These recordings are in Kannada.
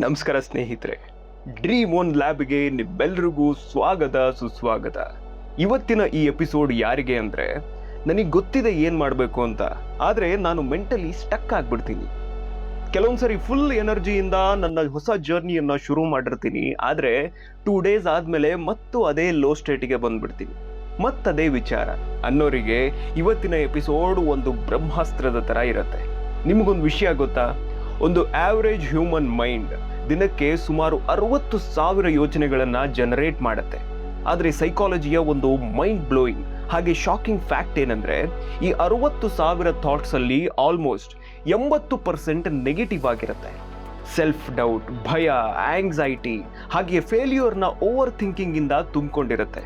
ನಮಸ್ಕಾರ ಸ್ನೇಹಿತರೆ, ಡ್ರೀಮ್ ಒನ್ ಲ್ಯಾಬ್ಗೆ ನಿಮ್ಮೆಲ್ಲರಿಗೂ ಸ್ವಾಗತ ಸುಸ್ವಾಗತ. ಇವತ್ತಿನ ಈ ಎಪಿಸೋಡ್ ಯಾರಿಗೆ ಅಂದರೆ, ನನಗೆ ಗೊತ್ತಿದೆ ಏನು ಮಾಡಬೇಕು ಅಂತ, ಆದರೆ ನಾನು ಮೆಂಟಲಿ ಸ್ಟಕ್ ಆಗಿಬಿಡ್ತೀನಿ. ಕೆಲವೊಂದ್ಸರಿ ಫುಲ್ ಎನರ್ಜಿಯಿಂದ ನನ್ನ ಹೊಸ ಜರ್ನಿಯನ್ನು ಶುರು ಮಾಡಿರ್ತೀನಿ, ಆದರೆ 2 ಡೇಸ್ ಆದಮೇಲೆ ಮತ್ತು ಅದೇ ಲೋ ಸ್ಟೇಟಿಗೆ ಬಂದ್ಬಿಡ್ತೀನಿ. ಮತ್ತದೇ ವಿಚಾರ ಅನ್ನೋರಿಗೆ ಇವತ್ತಿನ ಎಪಿಸೋಡ್ ಒಂದು ಬ್ರಹ್ಮಾಸ್ತ್ರದ ಥರ ಇರುತ್ತೆ. ನಿಮಗೊಂದು ವಿಷಯ ಗೊತ್ತಾ? ಒಂದು ಆವ್ರೇಜ್ ಹ್ಯೂಮನ್ ಮೈಂಡ್ ದಿನಕ್ಕೆ ಸುಮಾರು 60,000 ಯೋಚನೆಗಳನ್ನು ಜನರೇಟ್ ಮಾಡುತ್ತೆ. ಆದರೆ ಸೈಕಾಲಜಿಯ ಒಂದು ಮೈಂಡ್ ಬ್ಲೋಯಿಂಗ್ ಹಾಗೆ ಶಾಕಿಂಗ್ ಫ್ಯಾಕ್ಟ್ ಏನಂದರೆ, ಈ 60,000 ಥಾಟ್ಸಲ್ಲಿ ಆಲ್ಮೋಸ್ಟ್ 80% ನೆಗೆಟಿವ್ ಆಗಿರುತ್ತೆ. ಸೆಲ್ಫ್ ಡೌಟ್, ಭಯ, ಆಂಗ್ಸೈಟಿ ಹಾಗೆ ಫೇಲ್ಯೂರ್ನ ಓವರ್ ಥಿಂಕಿಂಗಿಂದ ತುಂಬಿಕೊಂಡಿರುತ್ತೆ.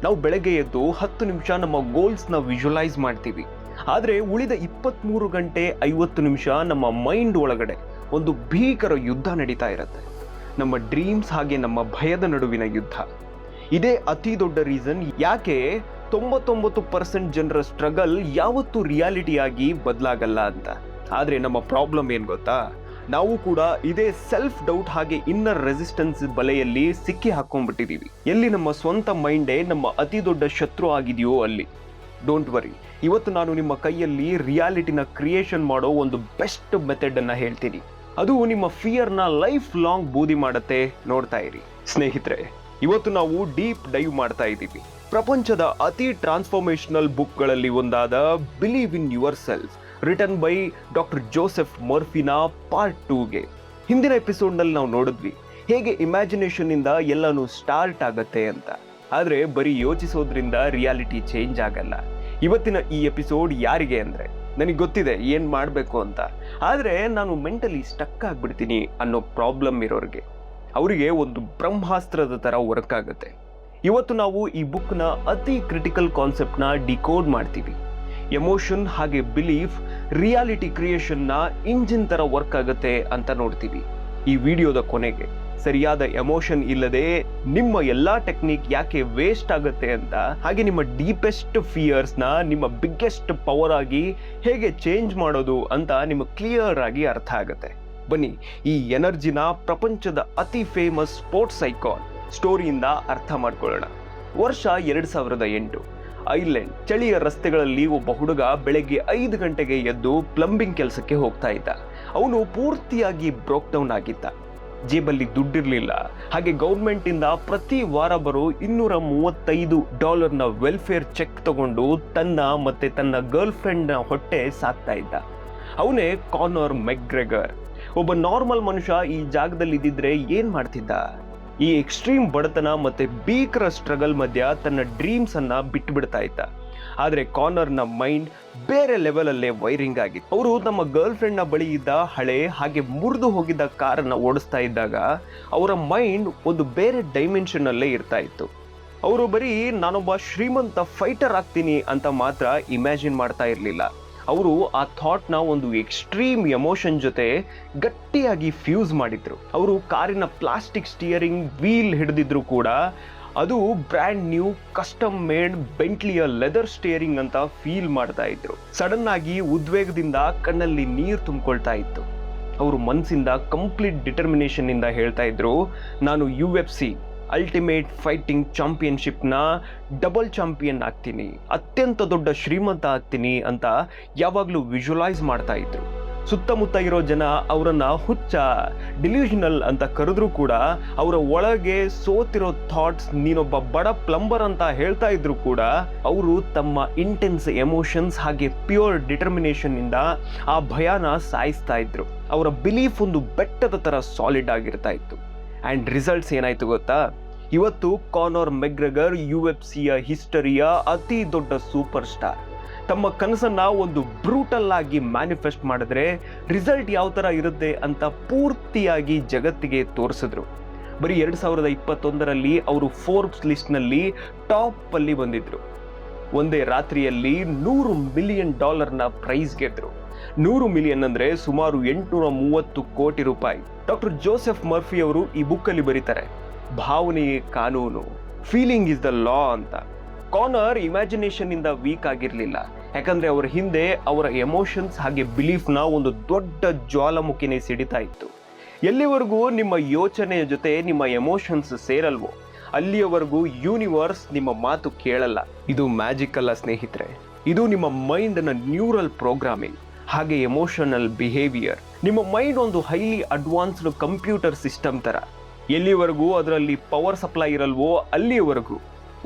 ನಾವು ಬೆಳಗ್ಗೆ ಎದ್ದು 10 ನಿಮಿಷ ನಮ್ಮ ಗೋಲ್ಸ್ನ ವಿಜುವಲೈಸ್ ಮಾಡ್ತೀವಿ, ಆದರೆ ಉಳಿದ 23 ಗಂಟೆ 50 ನಿಮಿಷ ನಮ್ಮ ಮೈಂಡ್ ಒಳಗಡೆ ಒಂದು ಭೀಕರ ಯುದ್ಧ ನಡೀತಾ ಇರುತ್ತೆ. ನಮ್ಮ ಡ್ರೀಮ್ಸ್ ಹಾಗೆ ನಮ್ಮ ಭಯದ ನಡುವಿನ ಯುದ್ಧ. ಇದೇ ಅತಿ ದೊಡ್ಡ ರೀಸನ್ ಯಾಕೆ 99% ಜನರ ಸ್ಟ್ರಗಲ್ ಯಾವತ್ತೂ ರಿಯಾಲಿಟಿಯಾಗಿ ಬದಲಾಗಲ್ಲ ಅಂತ. ಆದರೆ ನಮ್ಮ ಪ್ರಾಬ್ಲಮ್ ಏನು ಗೊತ್ತಾ? ನಾವು ಕೂಡ ಇದೇ ಸೆಲ್ಫ್ ಡೌಟ್ ಹಾಗೆ ಇನ್ನರ್ ರೆಸಿಸ್ಟೆನ್ಸ್ ಬಲೆಯಲ್ಲಿ ಸಿಕ್ಕಿ ಹಾಕೊಂಡ್ಬಿಟ್ಟಿದ್ದೀವಿ. ಎಲ್ಲಿ ನಮ್ಮ ಸ್ವಂತ ಮೈಂಡೇ ನಮ್ಮ ಅತಿ ದೊಡ್ಡ ಶತ್ರು ಆಗಿದೆಯೋ ಅಲ್ಲಿ. ಡೋಂಟ್ ವರಿ, ಇವತ್ತು ನಾನು ನಿಮ್ಮ ಕೈಯಲ್ಲಿ ರಿಯಾಲಿಟಿನ ಕ್ರಿಯೇಷನ್ ಮಾಡೋ ಒಂದು ಬೆಸ್ಟ್ ಮೆಥಡ್ ಅನ್ನ ಹೇಳ್ತೀನಿ. ಅದು ನಿಮ್ಮ ಫಿಯರ್ನ ಲೈಫ್ ಲಾಂಗ್ ಬೂದಿ ಮಾಡುತ್ತೆ. ನೋಡ್ತಾ ಇರಿ ಸ್ನೇಹಿತರೆ. ಇವತ್ತು ನಾವು ಡೀಪ್ ಡೈವ್ ಮಾಡ್ತಾ ಇದ್ದೀವಿ ಪ್ರಪಂಚದ ಅತಿ ಟ್ರಾನ್ಸ್ಫಾರ್ಮೇಶನಲ್ ಬುಕ್ಗಳಲ್ಲಿ ಒಂದಾದ believe in yourself, written by doctor Joseph ಮರ್ಫಿನ ಪಾರ್ಟ್ 2ಗೆ. ಹಿಂದಿನ ಎಪಿಸೋಡ್ನಲ್ಲಿ ನಾವು ನೋಡಿದ್ವಿ ಹೇಗೆ ಇಮ್ಯಾಜಿನೇಷನ್ ಇಂದ ಎಲ್ಲಾನು ಸ್ಟಾರ್ಟ್ ಆಗತ್ತೆ ಅಂತ. ಆದರೆ ಬರೀ ಯೋಚಿಸೋದ್ರಿಂದ ರಿಯಾಲಿಟಿ ಚೇಂಜ್ ಆಗಲ್ಲ. ಇವತ್ತಿನ ಈ ಎಪಿಸೋಡ್ ಯಾರಿಗೆ ಅಂದರೆ, ನನಗೆ ಗೊತ್ತಿದೆ ಏನು ಮಾಡಬೇಕು ಅಂತ, ಆದರೆ ನಾನು ಮೆಂಟಲಿ ಸ್ಟಕ್ ಆಗಿಬಿಡ್ತೀನಿ ಅನ್ನೋ ಪ್ರಾಬ್ಲಮ್ ಇರೋರಿಗೆ, ಅವರಿಗೆ ಒಂದು ಬ್ರಹ್ಮಾಸ್ತ್ರದ ಥರ ವರ್ಕ್ ಆಗುತ್ತೆ. ಇವತ್ತು ನಾವು ಈ ಬುಕ್ನ ಅತಿ ಕ್ರಿಟಿಕಲ್ ಕಾನ್ಸೆಪ್ಟ್ನ ಡಿಕೋಡ್ ಮಾಡ್ತೀವಿ. ಎಮೋಷನ್ ಹಾಗೆ ಬಿಲೀಫ್ ರಿಯಾಲಿಟಿ ಕ್ರಿಯೇಷನ್ನ ಇಂಜಿನ್ ಥರ ವರ್ಕ್ ಆಗುತ್ತೆ ಅಂತ ನೋಡ್ತೀವಿ. ಈ ವಿಡಿಯೋದ ಕೊನೆಗೆ ಸರಿಯಾದ ಎಮೋಷನ್ ಇಲ್ಲದೆ ನಿಮ್ಮ ಎಲ್ಲಾ ಟೆಕ್ನಿಕ್ ಯಾಕೆ ವೇಸ್ಟ್ ಆಗುತ್ತೆ ಅಂತ, ಹಾಗೆ ನಿಮ್ಮ ಡೀಪೆಸ್ಟ್ ಫಿಯರ್ಸ್ನ ನಿಮ್ಮ ಬಿಗ್ಗೆಸ್ಟ್ ಪವರ್ ಆಗಿ ಹೇಗೆ ಚೇಂಜ್ ಮಾಡೋದು ಅಂತ ನಿಮಗೆ ಕ್ಲಿಯರ್ ಆಗಿ ಅರ್ಥ ಆಗುತ್ತೆ. ಬನ್ನಿ ಈ ಎನರ್ಜಿನ ಪ್ರಪಂಚದ ಅತಿ ಫೇಮಸ್ ಸ್ಪೋರ್ಟ್ಸ್ ಐಕಾನ್ ಸ್ಟೋರಿಯಿಂದ ಅರ್ಥ ಮಾಡ್ಕೊಳ್ಳೋಣ. ವರ್ಷ 2008. ಐರ್ಲೆಂಡ್ ಚಳಿಯ ರಸ್ತೆಗಳಲ್ಲಿ ಒಬ್ಬ ಹುಡುಗ ಬೆಳಗ್ಗೆ 5 ಗಂಟೆಗೆ ಎದ್ದು ಪ್ಲಂಬಿಂಗ್ ಕೆಲಸಕ್ಕೆ ಹೋಗ್ತಾ ಇದ್ದ. ಅವನು ಪೂರ್ತಿಯಾಗಿ ಬ್ರೋಕ್ ಡೌನ್ ಆಗಿದ್ದ. ಜೇಬಲ್ಲಿ ದುಡ್ಡಿರಲಿಲ್ಲ. ಹಾಗೆ ಗೌರ್ಮೆಂಟ್ ಇಂದ ಪ್ರತಿ ವಾರ ಬರೋ $235 ವೆಲ್ಫೇರ್ ಚೆಕ್ ತಗೊಂಡು ತನ್ನ ಮತ್ತೆ ತನ್ನ ಗರ್ಲ್ ಫ್ರೆಂಡ್ನ ಹೊಟ್ಟೆ ಸಾಕ್ತಾ ಇದ್ದ. ಅವನೇ ಕಾನರ್ ಮೆಕ್ಗ್ರೆಗರ್. ಒಬ್ಬ ನಾರ್ಮಲ್ ಮನುಷ್ಯ ಈ ಜಾಗದಲ್ಲಿ ಇದ್ದಿದ್ರೆ ಏನ್ ಮಾಡ್ತಿದ್ದ? ಈ ಎಕ್ಸ್ಟ್ರೀಮ್ ಬಡತನ ಮತ್ತೆ ಭೀಕರ ಸ್ಟ್ರಗಲ್ ಮಧ್ಯ ತನ್ನ ಡ್ರೀಮ್ಸ್ ಅನ್ನ ಬಿಟ್ಟು ಬಿಡ್ತಾ ಇದ್ದ. ಆದರೆ ಕಾನರ್ನ ಮೈಂಡ್ ಬೇರೆ ಲೆವೆಲಲ್ಲೇ ವೈರಿಂಗ್ ಆಗಿತ್ತು. ಅವರು ತಮ್ಮ ಗರ್ಲ್ ಫ್ರೆಂಡ್ನ ಬಳಿ ಇದ್ದ ಹಳೆ ಹಾಗೆ ಮುರಿದು ಹೋಗಿದ್ದ ಕಾರನ್ನು ಓಡಿಸ್ತಾ ಇದ್ದಾಗ ಅವರ ಮೈಂಡ್ ಒಂದು ಬೇರೆ ಡೈಮೆನ್ಷನ್ ಅಲ್ಲೇ ಇರ್ತಾ ಇತ್ತು. ಅವರು ಬರೀ ನಾನೊಬ್ಬ ಶ್ರೀಮಂತ ಫೈಟರ್ ಆಗ್ತೀನಿ ಅಂತ ಮಾತ್ರ ಇಮ್ಯಾಜಿನ್ ಮಾಡ್ತಾ ಇರಲಿಲ್ಲ. ಅವರು ಆ ಥಾಟ್ನ ಒಂದು ಎಕ್ಸ್ಟ್ರೀಮ್ ಎಮೋಷನ್ ಜೊತೆ ಗಟ್ಟಿಯಾಗಿ ಫ್ಯೂಸ್ ಮಾಡಿದ್ರು. ಅವರು ಕಾರಿನ ಪ್ಲಾಸ್ಟಿಕ್ ಸ್ಟಿಯರಿಂಗ್ ವೀಲ್ ಹಿಡಿದಿದ್ರು ಕೂಡ ಅದು ಬ್ರ್ಯಾಂಡ್ ನ್ಯೂ ಕಸ್ಟಮ್ ಮೇಡ್ ಬೆಂಟ್ಲಿಯ ಲೆದರ್ ಸ್ಟಿಯರಿಂಗ್ ಅಂತ ಫೀಲ್ ಮಾಡ್ತಾ ಇದ್ರು. ಸಡನ್ ಆಗಿ ಉದ್ವೇಗದಿಂದ ಕಣ್ಣಲ್ಲಿ ನೀರು ತುಂಬಿಕೊಳ್ತಾ ಇತ್ತು. ಅವರು ಮನಸ್ಸಿಂದ ಕಂಪ್ಲೀಟ್ ಡಿಟರ್ಮಿನೇಷನ್ ಇಂದ ಹೇಳ್ತಾ ಇದ್ರು, ನಾನು UFC ಅಲ್ಟಿಮೇಟ್ ಫೈಟಿಂಗ್ ಚಾಂಪಿಯನ್ಶಿಪ್ನ ಡಬಲ್ ಚಾಂಪಿಯನ್ ಆಗ್ತೀನಿ, ಅತ್ಯಂತ ದೊಡ್ಡ ಶ್ರೀಮಂತ ಆಗ್ತೀನಿ ಅಂತ ಯಾವಾಗಲೂ ವಿಜುವಲೈಸ್ ಮಾಡ್ತಾ ಇದ್ರು. ಸುತ್ತಮುತ್ತ ಇರೋ ಜನ ಅವರನ್ನ ಹುಚ್ಚ, ಡಿಲ್ಯೂಷನಲ್ ಅಂತ ಕರೆದ್ರೂ ಕೂಡ ಅವರ ಒಳಗೆ ಸೋತಿರೋ ಥಾಟ್ಸ್ ನೀನೊಬ್ಬ ಬಡ ಪ್ಲಂಬರ್ ಅಂತ ಹೇಳ್ತಾ ಇದ್ರು ಕೂಡ ಅವರು ತಮ್ಮ ಇಂಟೆನ್ಸ್ ಎಮೋಷನ್ಸ್ ಹಾಗೆ ಪ್ಯೂರ್ ಡಿಟರ್ಮಿನೇಷನ್ ಇಂದ ಆ ಭಯನ ಸಾಯಿಸ್ತಾ ಇದ್ರು. ಅವರ ಬಿಲೀಫ್ ಒಂದು ಬೆಟ್ಟದ ಥರ ಸಾಲಿಡ್ ಆಗಿರ್ತಾ ಇತ್ತು. ಆ್ಯಂಡ್ ರಿಸಲ್ಟ್ಸ್ ಏನಾಯ್ತು ಗೊತ್ತಾ? ಇವತ್ತು ಕಾನರ್ ಮೆಕ್ಗ್ರೆಗರ್ UFC ಹಿಸ್ಟರಿಯ ಅತಿ ದೊಡ್ಡ ಸೂಪರ್ ಸ್ಟಾರ್. ತಮ್ಮ ಕನಸನ್ನ ಒಂದು ಬ್ರೂಟಲ್ ಆಗಿ ಮ್ಯಾನಿಫೆಸ್ಟ್ ಮಾಡಿದ್ರೆ ರಿಸಲ್ಟ್ ಯಾವ ಥರ ಇರುತ್ತೆ ಅಂತ ಪೂರ್ತಿಯಾಗಿ ಜಗತ್ತಿಗೆ ತೋರಿಸಿದ್ರು. ಬರೀ 2021ರಲ್ಲಿ ಅವರು ಫೋರ್ಬ್ಸ್ ಲಿಸ್ಟ್ನಲ್ಲಿ ಟಾಪ್ ಅಲ್ಲಿ ಬಂದಿದ್ರು. ಒಂದೇ ರಾತ್ರಿಯಲ್ಲಿ $100 ಮಿಲಿಯನ್ ಪ್ರೈಸ್ ಗೆದ್ರು. 100 ಮಿಲಿಯನ್ ಅಂದರೆ ಸುಮಾರು 830 ಕೋಟಿ ರೂಪಾಯಿ. ಡಾಕ್ಟರ್ ಜೋಸೆಫ್ ಮರ್ಫಿ ಅವರು ಈ ಬುಕ್ಕಲ್ಲಿ ಬರೀತಾರೆ, ಭಾವನೆಯೇ ಕಾನೂನು, ಫೀಲಿಂಗ್ ಇಸ್ ದ ಲಾ ಅಂತ. ಕಾನರ್ ಇಮ್ಯಾಜಿನೇಷನ್ ಇಂದ ವೀಕ್ ಆಗಿರಲಿಲ್ಲ, ಯಾಕಂದ್ರೆ ಅವರ ಹಿಂದೆ ಅವರ ಎಮೋಷನ್ಸ್ ಹಾಗೆ ಬಿಲೀಫ್ನ ಒಂದು ದೊಡ್ಡ ಜ್ವಾಲಾಮುಖಿನೇ ಸಿಡಿತಾ ಇತ್ತು. ಎಲ್ಲಿವರೆಗೂ ನಿಮ್ಮ ಯೋಚನೆಯ ಜೊತೆ ನಿಮ್ಮ ಎಮೋಷನ್ಸ್ ಸೇರಲ್ವೋ ಅಲ್ಲಿಯವರೆಗೂ ಯೂನಿವರ್ಸ್ ನಿಮ್ಮ ಮಾತು ಕೇಳಲ್ಲ. ಇದು ಮ್ಯಾಜಿಕ್ ಅಲ್ಲ ಸ್ನೇಹಿತರೆ, ಇದು ನಿಮ್ಮ ಮೈಂಡ್ನ ನ್ಯೂರಲ್ ಪ್ರೋಗ್ರಾಮಿಂಗ್ ಹಾಗೆ ಎಮೋಷನಲ್ ಬಿಹೇವಿಯರ್. ನಿಮ್ಮ ಮೈಂಡ್ ಒಂದು ಹೈಲಿ ಅಡ್ವಾನ್ಸ್ಡ್ ಕಂಪ್ಯೂಟರ್ ಸಿಸ್ಟಮ್ ತರ. ಎಲ್ಲಿವರೆಗೂ ಅದರಲ್ಲಿ ಪವರ್ ಸಪ್ಲೈ ಇರಲ್ವೋ ಅಲ್ಲಿಯವರೆಗೂ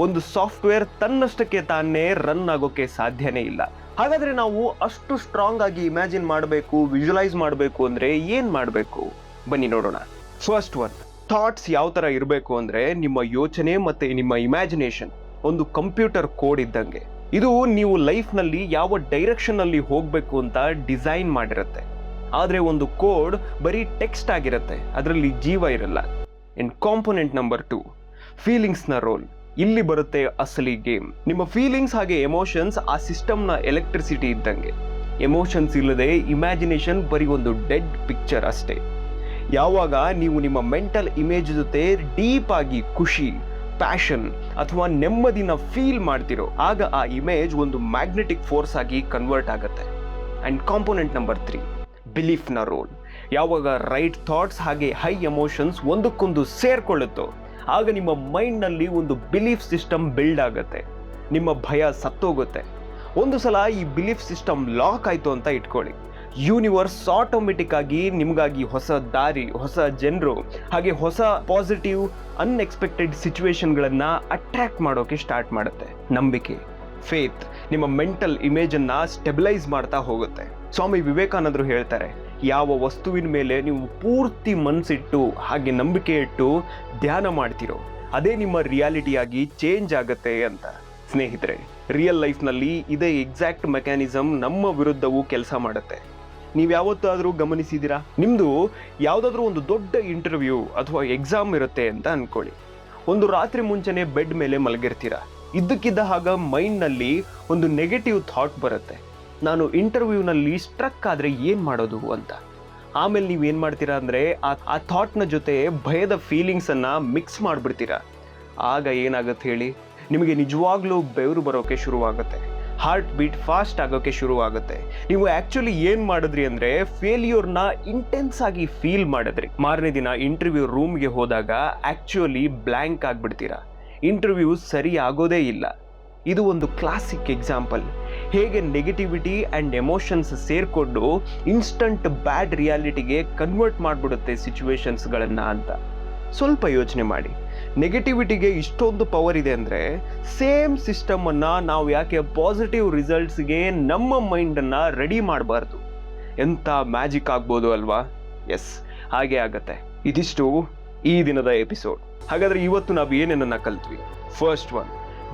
ಒಂದು ಸಾಫ್ಟ್ವೇರ್ ತನ್ನಷ್ಟಕ್ಕೆ ತಾನೇ ರನ್ ಆಗೋಕೆ ಸಾಧ್ಯನೇ ಇಲ್ಲ. ಹಾಗಾದ್ರೆ ನಾವು ಅಷ್ಟು ಸ್ಟ್ರಾಂಗ್ ಆಗಿ ಇಮ್ಯಾಜಿನ್ ಮಾಡಬೇಕು, ವಿಜುವಲೈಸ್ ಮಾಡಬೇಕು ಅಂದ್ರೆ ಏನ್ ಮಾಡಬೇಕು? ಬನ್ನಿ ನೋಡೋಣ. ಫಸ್ಟ್ ಒನ್, ಥಾಟ್ಸ್ ಯಾವ ತರ ಇರಬೇಕು ಅಂದ್ರೆ ನಿಮ್ಮ ಯೋಚನೆ ಮತ್ತೆ ನಿಮ್ಮ ಇಮ್ಯಾಜಿನೇಷನ್ ಒಂದು ಕಂಪ್ಯೂಟರ್ ಕೋಡ್ ಇದ್ದಂಗೆ. ಇದು ನೀವು ಲೈಫ್ನಲ್ಲಿ ಯಾವ ಡೈರೆಕ್ಷನ್ ಅಲ್ಲಿ ಹೋಗ್ಬೇಕು ಅಂತ ಡಿಸೈನ್ ಮಾಡಿರುತ್ತೆ. ಆದ್ರೆ ಒಂದು ಕೋಡ್ ಬರೀ ಟೆಕ್ಸ್ಟ್ ಆಗಿರುತ್ತೆ, ಅದರಲ್ಲಿ ಜೀವ ಇರಲ್ಲ. ಇನ್ ಕಾಂಪೋನೆಂಟ್ ನಂಬರ್ 2, ಫೀಲಿಂಗ್ಸ್ನ ರೋಲ್. ಇಲ್ಲಿ ಬರುತ್ತೆ ಅಸಲಿ ಗೇಮ್. ನಿಮ್ಮ ಫೀಲಿಂಗ್ಸ್ ಹಾಗೆ ಎಮೋಷನ್ಸ್ ಆ ಸಿಸ್ಟಮ್ನ ಎಲೆಕ್ಟ್ರಿಸಿಟಿ ಇದ್ದಂಗೆ. ಎಮೋಷನ್ಸ್ ಇಲ್ಲದೆ ಇಮ್ಯಾಜಿನೇಷನ್ ಬರೀ ಒಂದು ಡೆಡ್ ಪಿಕ್ಚರ್ ಅಷ್ಟೇ. ಯಾವಾಗ ನೀವು ನಿಮ್ಮ ಮೆಂಟಲ್ ಇಮೇಜ್ ಜೊತೆ ಡೀಪ್ ಆಗಿ ಖುಷಿ, ಪ್ಯಾಷನ್ ಅಥವಾ ನೆಮ್ಮದಿನ ಫೀಲ್ ಮಾಡ್ತಿರೋ ಆಗ ಆ ಇಮೇಜ್ ಒಂದು ಮ್ಯಾಗ್ನೆಟಿಕ್ ಫೋರ್ಸ್ ಆಗಿ ಕನ್ವರ್ಟ್ ಆಗುತ್ತೆ. ಅಂಡ್ ಕಾಂಪೋನೆಂಟ್ ನಂಬರ್ 3, ಬಿಲೀಫ್ನ ರೋಲ್. ಯಾವಾಗ ರೈಟ್ ಥಾಟ್ಸ್ ಹಾಗೆ ಹೈ ಎಮೋಷನ್ಸ್ ಒಂದಕ್ಕೊಂದು ಸೇರ್ಕೊಳ್ಳುತ್ತೋ ಆಗ ನಿಮ್ಮ ಮೈಂಡ್ನಲ್ಲಿ ಒಂದು ಬಿಲೀಫ್ ಸಿಸ್ಟಮ್ ಬಿಲ್ಡ್ ಆಗುತ್ತೆ. ನಿಮ್ಮ ಭಯ ಸತ್ತೋಗುತ್ತೆ. ಒಂದು ಸಲ ಈ ಬಿಲೀಫ್ ಸಿಸ್ಟಮ್ ಲಾಕ್ ಆಯಿತು ಅಂತ ಇಟ್ಕೊಳ್ಳಿ, ಯೂನಿವರ್ಸ್ ಆಟೋಮೆಟಿಕ್ ಆಗಿ ನಿಮಗಾಗಿ ಹೊಸ ದಾರಿ, ಹೊಸ ಜನರು ಹಾಗೆ ಹೊಸ ಪಾಸಿಟಿವ್ ಅನ್ಎಕ್ಸ್ಪೆಕ್ಟೆಡ್ ಸಿಚುವೇಶನ್ಗಳನ್ನ ಅಟ್ರಾಕ್ಟ್ ಮಾಡೋಕೆ ಸ್ಟಾರ್ಟ್ ಮಾಡುತ್ತೆ. ನಂಬಿಕೆ, ಫೇತ್ ನಿಮ್ಮ ಮೆಂಟಲ್ ಇಮೇಜನ್ನು ಸ್ಟೆಬಿಲೈಸ್ ಮಾಡ್ತಾ ಹೋಗುತ್ತೆ. ಸ್ವಾಮಿ ವಿವೇಕಾನಂದರು ಹೇಳ್ತಾರೆ, ಯಾವ ವಸ್ತುವಿನ ಮೇಲೆ ನೀವು ಪೂರ್ತಿ ಮನಸ್ಸಿಟ್ಟು ಹಾಗೆ ನಂಬಿಕೆ ಇಟ್ಟು ಧ್ಯಾನ ಮಾಡ್ತಿರೋ ಅದೇ ನಿಮ್ಮ ರಿಯಾಲಿಟಿಯಾಗಿ ಚೇಂಜ್ ಆಗುತ್ತೆ ಅಂತ. ಸ್ನೇಹಿತರೆ, ರಿಯಲ್ ಲೈಫ್ನಲ್ಲಿ ಇದೇ ಎಕ್ಸಾಕ್ಟ್ ಮೆಕ್ಯಾನಿಸಮ್ ನಮ್ಮ ವಿರುದ್ಧವೂ ಕೆಲಸ ಮಾಡುತ್ತೆ. ನೀವು ಯಾವತ್ತಾದರೂ ಗಮನಿಸಿದ್ದೀರಾ? ನಿಮ್ಮದು ಯಾವುದಾದ್ರೂ ಒಂದು ದೊಡ್ಡ ಇಂಟರ್ವ್ಯೂ ಅಥವಾ ಎಕ್ಸಾಮ್ ಇರುತ್ತೆ ಅಂತ ಅಂದ್ಕೊಳ್ಳಿ. ಒಂದು ರಾತ್ರಿ ಮುಂಚೆನೇ ಬೆಡ್ ಮೇಲೆ ಮಲಗಿರ್ತೀರಾ. ಇದ್ದಕ್ಕಿದ್ದ ಹಾಗ ಮೈಂಡ್ನಲ್ಲಿ ಒಂದು ನೆಗೆಟಿವ್ ಥಾಟ್ ಬರುತ್ತೆ, ನಾನು ಇಂಟರ್ವ್ಯೂನಲ್ಲಿ ಸ್ಟ್ರಕ್ ಆದರೆ ಏನು ಮಾಡೋದು ಅಂತ. ಆಮೇಲೆ ನೀವು ಏನು ಮಾಡ್ತೀರಾ ಅಂದರೆ ಆ ಥಾಟ್ನ ಜೊತೆ ಭಯದ ಫೀಲಿಂಗ್ಸನ್ನು ಮಿಕ್ಸ್ ಮಾಡಿಬಿಡ್ತೀರಾ. ಆಗ ಏನಾಗುತ್ತೆ ಹೇಳಿ, ನಿಮಗೆ ನಿಜವಾಗ್ಲೂ ಬೆವರು ಬರೋಕ್ಕೆ ಶುರುವಾಗುತ್ತೆ, ಹಾರ್ಟ್ ಬೀಟ್ ಫಾಸ್ಟ್ ಆಗೋಕ್ಕೆ ಶುರುವಾಗುತ್ತೆ. ನೀವು ಆ್ಯಕ್ಚುಲಿ ಏನು ಮಾಡಿದ್ರಿ ಅಂದರೆ ಫೇಲ್ಯೂರ್ನ ಇಂಟೆನ್ಸ್ ಆಗಿ ಫೀಲ್ ಮಾಡಿದ್ರಿ. ಮಾರನೇ ದಿನ ಇಂಟರ್ವ್ಯೂ ರೂಮ್ಗೆ ಹೋದಾಗ ಆ್ಯಕ್ಚುಲಿ ಬ್ಲ್ಯಾಂಕ್ ಆಗಿಬಿಡ್ತೀರಾ. ಇಂಟರ್ವ್ಯೂ ಸರಿ ಆಗೋದೇ ಇಲ್ಲ. ಇದು ಒಂದು ಕ್ಲಾಸಿಕ್ ಎಕ್ಸಾಂಪಲ್, ಹೇಗೆ ನೆಗೆಟಿವಿಟಿ ಆ್ಯಂಡ್ ಎಮೋಷನ್ಸ್ ಸೇರಿಕೊಂಡು ಇನ್ಸ್ಟಂಟ್ ಬ್ಯಾಡ್ ರಿಯಾಲಿಟಿಗೆ ಕನ್ವರ್ಟ್ ಮಾಡಿಬಿಡುತ್ತೆ ಸಿಚುವೇಶನ್ಸ್ಗಳನ್ನು ಅಂತ. ಸ್ವಲ್ಪ ಯೋಚನೆ ಮಾಡಿ, ನೆಗೆಟಿವಿಟಿಗೆ ಇಷ್ಟೊಂದು ಪವರ್ ಇದೆ ಅಂದರೆ ಸೇಮ್ ಸಿಸ್ಟಮನ್ನು ನಾವು ಯಾಕೆ ಪಾಸಿಟಿವ್ ರಿಸಲ್ಟ್ಸ್ಗೆ ನಮ್ಮ ಮೈಂಡನ್ನು ರೆಡಿ ಮಾಡಬಾರ್ದು? ಎಂಥ ಮ್ಯಾಜಿಕ್ ಆಗ್ಬೋದು ಅಲ್ವಾ? ಎಸ್, ಹಾಗೆ ಆಗತ್ತೆ. ಇದಿಷ್ಟು ಈ ದಿನದ ಎಪಿಸೋಡ್. ಹಾಗಾದರೆ ಇವತ್ತು ನಾವು ಏನೇನನ್ನು ಕಲ್ತ್ವಿ? ಫಸ್ಟ್ ಒನ್,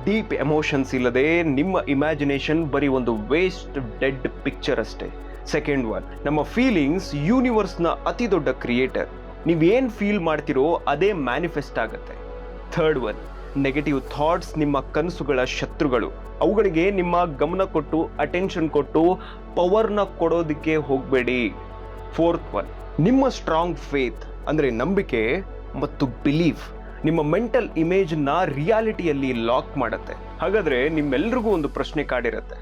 ಡೀಪ್ ಎಮೋಷನ್ಸ್ ಇಲ್ಲದೆ ನಿಮ್ಮ ಇಮ್ಯಾಜಿನೇಷನ್ ಬರೀ ಒಂದು ವೇಸ್ಟ್ ಡೆಡ್ ಪಿಕ್ಚರ್ ಅಷ್ಟೇ. ಸೆಕೆಂಡ್ ಒನ್, ನಮ್ಮ ಫೀಲಿಂಗ್ಸ್ ಯೂನಿವರ್ಸ್ನ ಅತಿ ದೊಡ್ಡ ಕ್ರಿಯೇಟರ್. ನೀವೇನು ಫೀಲ್ ಮಾಡ್ತಿರೋ ಅದೇ ಮ್ಯಾನಿಫೆಸ್ಟ್ ಆಗುತ್ತೆ. ಥರ್ಡ್ ಒನ್, ನೆಗೆಟಿವ್ ಥಾಟ್ಸ್ ನಿಮ್ಮ ಕನಸುಗಳ ಶತ್ರುಗಳು. ಅವುಗಳಿಗೆ ನಿಮ್ಮ ಗಮನ ಕೊಟ್ಟು ಅಟೆನ್ಷನ್ ಕೊಟ್ಟು ಪವರ್ನ ಕೊಡೋದಕ್ಕೆ ಹೋಗಬೇಡಿ. ಫೋರ್ತ್ ಒನ್, ನಿಮ್ಮ ಸ್ಟ್ರಾಂಗ್ ಫೇತ್ ಅಂದರೆ ನಂಬಿಕೆ ಮತ್ತು ಬಿಲೀಫ್ ನಿಮ್ಮ ಮೆಂಟಲ್ ಇಮೇಜ್ನ ರಿಯಾಲಿಟಿಯಲ್ಲಿ ಲಾಕ್ ಮಾಡುತ್ತೆ. ಹಾಗಾದರೆ ನಿಮ್ಮೆಲ್ರಿಗೂ ಒಂದು ಪ್ರಶ್ನೆ ಕಾಡಿರುತ್ತೆ,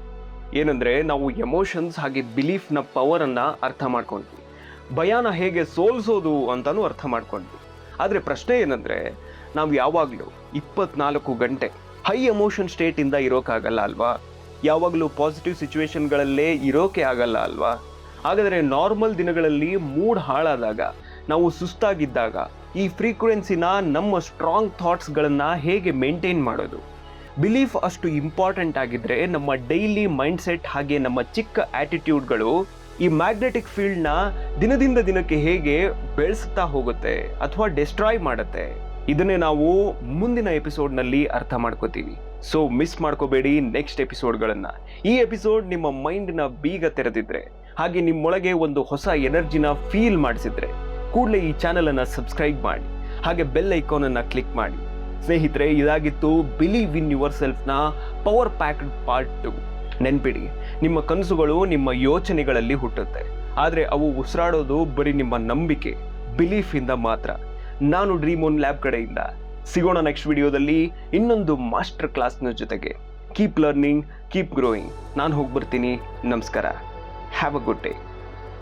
ಏನಂದರೆ ನಾವು ಎಮೋಷನ್ಸ್ ಹಾಗೆ ಬಿಲೀಫ್ನ ಪವರನ್ನು ಅರ್ಥ ಮಾಡ್ಕೊಂಡ್ವಿ, ಭಯನ ಹೇಗೆ ಸೋಲಿಸೋದು ಅಂತಲೂ ಅರ್ಥ ಮಾಡ್ಕೊಂಡ್ವಿ. ಆದರೆ ಪ್ರಶ್ನೆ ಏನಂದರೆ, ನಾವು ಯಾವಾಗಲೂ 24 ಗಂಟೆ ಹೈ ಎಮೋಷನ್ ಸ್ಟೇಟಿಂದ ಇರೋಕ್ಕಾಗಲ್ಲ ಅಲ್ವಾ? ಯಾವಾಗಲೂ ಪಾಸಿಟಿವ್ ಸಿಚುವೇಶನ್ಗಳಲ್ಲೇ ಇರೋಕೆ ಆಗಲ್ಲ ಅಲ್ವಾ? ಹಾಗಾದರೆ ನಾರ್ಮಲ್ ದಿನಗಳಲ್ಲಿ ಮೂಡ್ ಹಾಳಾದಾಗ, ನಾವು ಸುಸ್ತಾಗಿದ್ದಾಗ ಈ ಫ್ರೀಕ್ವೆನ್ಸಿನ ನಮ್ಮ ಸ್ಟ್ರಾಂಗ್ ಥಾಟ್ಸ್ಗಳನ್ನು ಹೇಗೆ ಮೇಂಟೈನ್ ಮಾಡೋದು? ಬಿಲೀಫ್ ಅಷ್ಟು ಇಂಪಾರ್ಟೆಂಟ್ ಆಗಿದ್ದರೆ ನಮ್ಮ ಡೈಲಿ ಮೈಂಡ್ಸೆಟ್ ಹಾಗೆ ನಮ್ಮ ಚಿಕ್ಕ ಆ್ಯಟಿಟ್ಯೂಡ್ಗಳು ಈ ಮ್ಯಾಗ್ನೆಟಿಕ್ ಫೀಲ್ಡ್ನ ದಿನದಿಂದ ದಿನಕ್ಕೆ ಹೇಗೆ ಬೆಳೆಸ್ತಾ ಹೋಗುತ್ತೆ ಅಥವಾ ಡಿಸ್ಟ್ರಾಯ್ ಮಾಡುತ್ತೆ? ಇದನ್ನೇ ನಾವು ಮುಂದಿನ ಎಪಿಸೋಡ್ನಲ್ಲಿ ಅರ್ಥ ಮಾಡ್ಕೋತೀವಿ. ಸೊ ಮಿಸ್ ಮಾಡ್ಕೋಬೇಡಿ ನೆಕ್ಸ್ಟ್ ಎಪಿಸೋಡ್ಗಳನ್ನು. ಈ ಎಪಿಸೋಡ್ ನಿಮ್ಮ ಮೈಂಡ್ನ ಬೀಗ ತೆರೆದಿದ್ರೆ ಹಾಗೆ ನಿಮ್ಮೊಳಗೆ ಒಂದು ಹೊಸ ಎನರ್ಜಿನ ಫೀಲ್ ಮಾಡಿಸಿದ್ರೆ ಕೂಡಲೇ ಈ ಚಾನಲನ್ನು ಸಬ್ಸ್ಕ್ರೈಬ್ ಮಾಡಿ ಹಾಗೆ ಬೆಲ್ ಐಕಾನನ್ನು ಕ್ಲಿಕ್ ಮಾಡಿ. ಸ್ನೇಹಿತರೆ, ಇದಾಗಿತ್ತು ಬಿಲೀವ್ ಇನ್ ಯುವರ್ ಸೆಲ್ಫ್ನ ಪವರ್ ಪ್ಯಾಕ್ಡ್ ಪಾರ್ಟ್ 2. ನೆನ್ಪಿಡಿ, ನಿಮ್ಮ ಕನಸುಗಳು ನಿಮ್ಮ ಯೋಚನೆಗಳಲ್ಲಿ ಹುಟ್ಟುತ್ತೆ, ಆದರೆ ಅವು ಉಸಿರಾಡೋದು ಬರೀ ನಿಮ್ಮ ನಂಬಿಕೆ, ಬಿಲೀಫಿಂದ ಮಾತ್ರ. ನಾನು ಡ್ರೀಮ್ ಓನ್ ಲ್ಯಾಬ್ ಕಡೆಯಿಂದ ಸಿಗೋಣ ನೆಕ್ಸ್ಟ್ ವಿಡಿಯೋದಲ್ಲಿ ಇನ್ನೊಂದು ಮಾಸ್ಟರ್ ಕ್ಲಾಸ್ನ ಜೊತೆಗೆ. Keep learning, keep growing. ನಾನು ಹೋಗ್ಬರ್ತೀನಿ. ನಮಸ್ಕಾರ. Have a good day.